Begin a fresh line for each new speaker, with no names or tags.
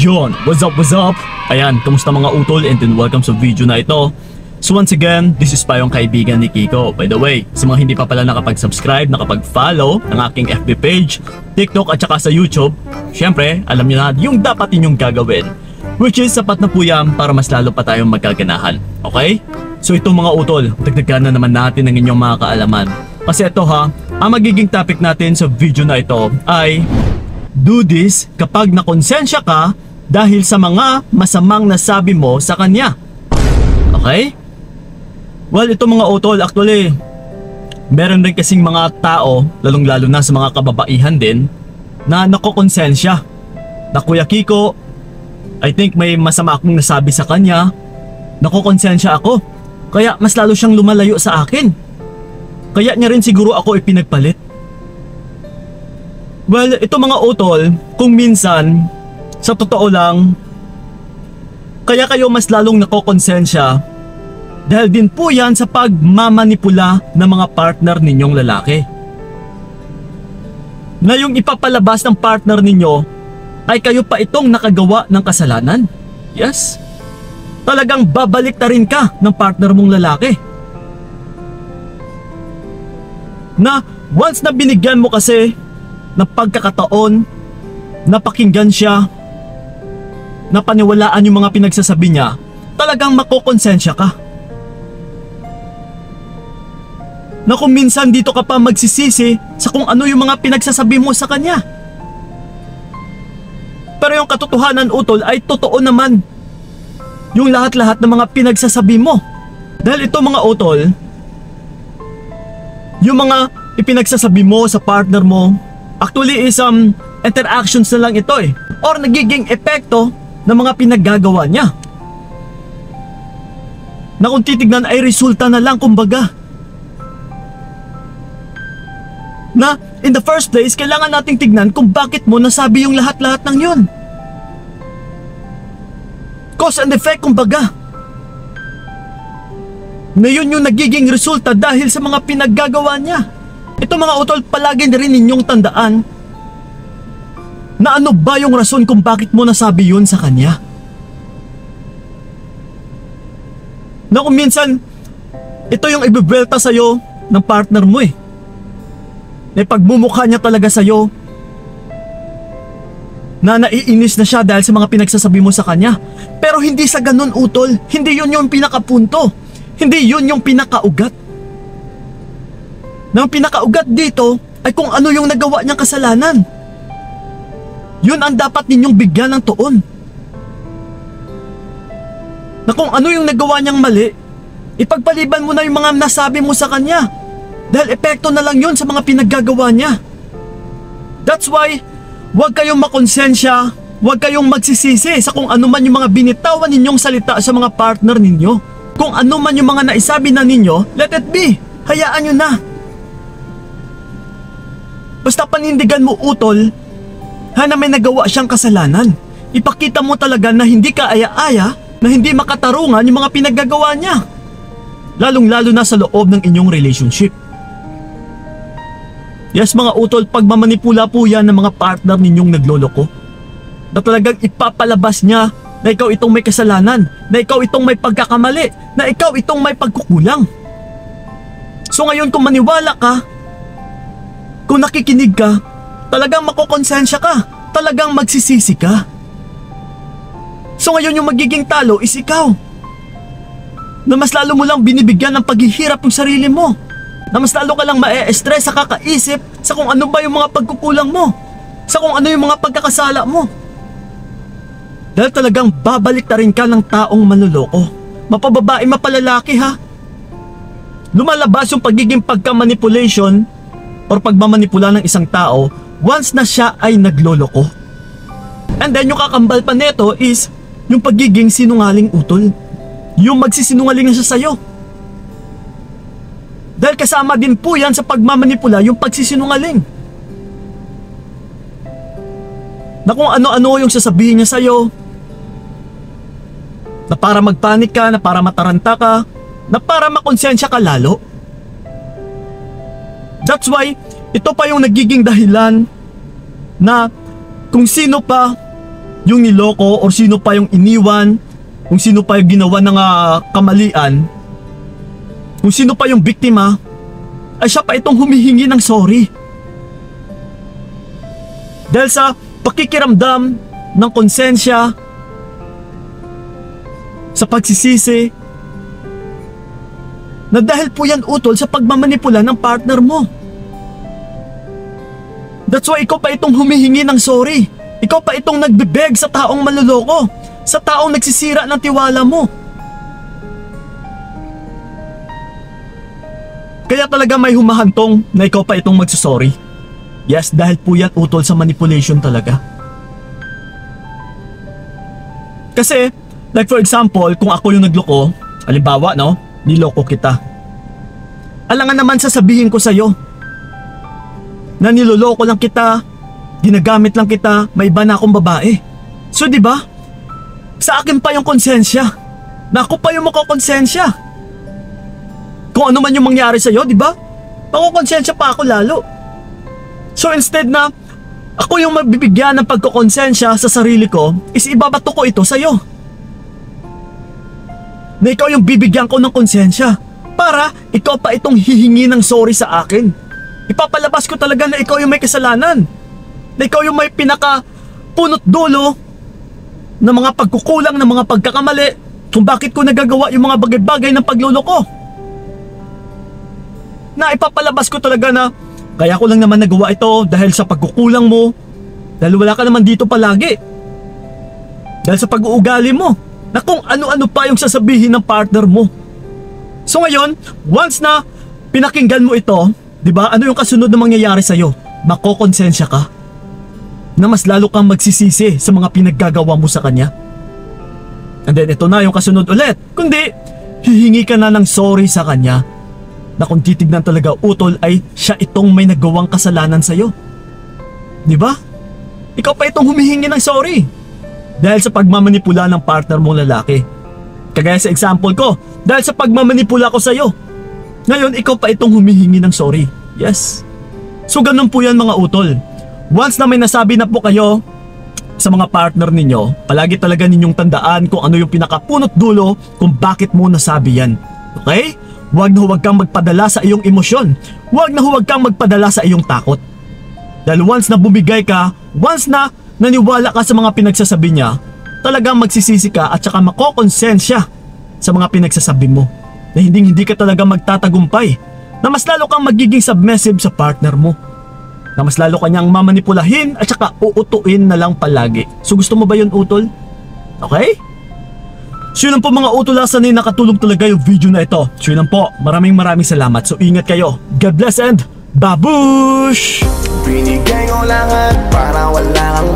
Yun, what's up, what's up? Ayan, kamusta mga utol, and then welcome sa video na ito. So once again, this is pa yung kaibigan ni Kiko. By the way, sa mga hindi pa pala nakapag-subscribe, nakapag-follow ng aking FB page, TikTok at saka sa YouTube, syempre, alam nyo na yung dapat ninyong gagawin. Which is sapat na po yan para mas lalo pa tayong magkaganahan. Okay? So ito mga utol, dagdagan na naman natin ang inyong mga kaalaman. Kasi ito ha, ang magiging topic natin sa video na ito ay do this kapag nakonsensya ka dahil sa mga masamang nasabi mo sa kanya. Okay? Well, ito mga utol, actually, meron rin kasing mga tao, lalong-lalo na sa mga kababaihan din, na nakokonsensya. Na Kuya Kiko, I think may masama akong nasabi sa kanya, nakokonsensya ako. Kaya mas lalo siyang lumalayo sa akin. Kaya niya rin siguro ako ipinagpalit. Well, ito mga utol, kung minsan, sa totoo lang, kaya kayo mas lalong nakokonsensya dahil din po yan sa pagmamanipula ng mga partner ninyong lalaki. Na yung ipapalabas ng partner ninyo ay kayo pa itong nakagawa ng kasalanan. Yes. Talagang babalik na rin ka ng partner mong lalaki. Na once na binigyan mo kasi ng pagkakataon, napakinggan siya, napaniwalaan yung mga pinagsasabi niya, talagang makokonsensya ka. Na kung minsan dito ka pa magsisisi sa kung ano yung mga pinagsasabi mo sa kanya. Pero yung katotohanan utol ay totoo naman yung lahat-lahat ng mga pinagsasabi mo. Dahil ito mga utol, yung mga ipinagsasabi mo sa partner mo, actually is interactions na lang ito eh. Or nagiging epekto ng mga pinaggagawa niya. Na kung titignan ay resulta na lang kumbaga. Na in the first place, kailangan nating tignan kung bakit mo nasabi yung lahat-lahat ng yun. Cause and effect kumbaga. Na yun yung nagiging resulta dahil sa mga pinaggagawa niya. Ito mga utol, palagi na rin ninyong tandaan na ano ba yung rason kung bakit mo nasabi yun sa kanya. Na kung minsan, ito yung ibibelta sa'yo ng partner mo eh. Na pagmumukha niya talaga sa'yo na naiinis na siya dahil sa mga pinagsasabi mo sa kanya. Pero hindi sa ganun utol, hindi yun yung pinakapunto. Hindi yun yung pinakaugat. Na ang pinakaugat dito ay kung ano yung nagawa niyang kasalanan. Yun ang dapat ninyong bigyan ng tuon. Na kung ano yung nagawa niyang mali, ipagpaliban mo na yung mga nasabi mo sa kanya. Dahil epekto na lang yun sa mga pinaggagawa niya. That's why, huwag kayong makonsensya, huwag kayong magsisisi sa kung ano man yung mga binitawan ninyong salita sa mga partner ninyo. Kung ano man yung mga naisabi na ninyo, let it be. Hayaan nyo na. Basta panindigan mo utol, na may nagawa siyang kasalanan. Ipakita mo talaga na hindi ka aya-aya, na hindi makatarungan yung mga pinaggagawa niya. Lalong-lalo na sa loob ng inyong relationship. Yes mga utol, pagmamanipula po yan ng mga partner ninyong nagloloko. Na talagang ipapalabas niya na ikaw itong may kasalanan, na ikaw itong may pagkakamali, na ikaw itong may pagkukulang. So ngayon kung maniwala ka, kung nakikinig ka, talagang makokonsensya ka, talagang magsisisi ka. So ngayon yung magiging talo is ikaw. Na mas lalo mo lang binibigyan ng paghihirap yung sarili mo. Na mas lalo ka lang ma-e-stress sa kakaisip sa kung ano ba yung mga pagkukulang mo, sa kung ano yung mga pagkakasala mo. Dahil talagang babalik na rin ka ng taong manloloko. Mapababae, mapalalaki ha. Lumalabas yung pagiging pagka-manipulation or pagmamanipula ng isang tao once na siya ay nagloloko. And then yung kakambal pa neto is yung pagiging sinungaling utol. Yung magsisinungaling na siya sa'yo. Dahil kasama din po yan sa pagmamanipula yung pagsisinungaling. Na kung ano-ano yung sasabihin niya sa'yo, na para magpanik ka, na para mataranta ka, na para makonsensya ka lalo. That's why, ito pa yung nagiging dahilan na kung sino pa yung niloko or sino pa yung iniwan, kung sino pa yung ginawa ng kamalian, kung sino pa yung biktima, ay siya pa itong humihingi ng sorry. Dahil sa pakikiramdam ng konsensya, sa pagsisisi, na dahil po yan utol sa pagmamanipula ng partner mo. That's why ikaw pa itong humihingi ng sorry. Ikaw pa itong nagbibeg sa taong manloloko, sa taong nagsisira ng tiwala mo. Kaya talaga may humahantong na ikaw pa itong magsasorry. Yes, dahil po yan utol sa manipulation talaga. Kasi, like for example, kung ako yung nagloko, halimbawa no, niloko kita. Alangan naman sasabihin ko sa'yo na niloloko lang kita, ginagamit lang kita, may iba na akong babae. So di ba? Sa akin pa yung konsensya. Na ako pa yung makokonsensya. Kung ano man yung mangyari sa'yo, di ba? Makokonsensya pa ako lalo. So instead na ako yung magbibigyan ng pagkokonsensya sa sarili ko, is ibabato ko ito sa'yo. Na ikaw yung bibigyan ko ng konsensya para ikaw pa itong hihingi ng sorry sa akin. Ipapalabas ko talaga na ikaw yung may kasalanan. Na ikaw yung may pinaka punot dulo ng mga pagkukulang, ng mga pagkakamali kung bakit ko nagagawa yung mga bagay-bagay ng pagluloko. Na ipapalabas ko talaga na kaya ko lang naman nagawa ito dahil sa pagkukulang mo, dahil wala ka naman dito palagi, dahil sa pag-uugali mo, na kung ano-ano pa yung sasabihin ng partner mo. So ngayon, once na pinakinggan mo ito, di ba, ano yung kasunod na mangyayari sa'yo? Makokonsensya ka na mas lalo kang magsisisi sa mga pinaggagawa mo sa kanya. And then ito na yung kasunod ulit, kundi hihingi ka na ng sorry sa kanya, na kung titignan talaga utol ay siya itong may nagawang kasalanan sa'yo. Di ba? Ikaw pa itong humihingi ng sorry dahil sa pagmamanipula ng partner mong lalaki. Kagaya sa example ko, dahil sa pagmamanipula ko sa'yo, ngayon ikaw pa itong humihingi ng sorry. Yes. So ganun po yan mga utol. Once na may nasabi na po kayo sa mga partner ninyo, palagi talaga ninyong tandaan kung ano yung pinakapunot dulo kung bakit mo nasabi yan. Okay? Huwag na huwag kang magpadala sa iyong emosyon. Huwag na huwag kang magpadala sa iyong takot. Dahil once na bumigay ka, once na naniwala ka sa mga pinagsasabi niya, talagang magsisisi ka at saka makokonsensya sa mga pinagsasabi mo. Na hindi ka talaga magtatagumpay, na mas lalo kang magiging submissive sa partner mo, na mas lalo kanyang mamanipulahin at saka uutuin na lang palagi. So gusto mo ba yun utol? Okay? So yun lang po mga utulasan na nakatulog talaga yung video na ito. So yun lang po, maraming salamat. So ingat kayo, God bless and babush!
Binigay ko lahat para wala kang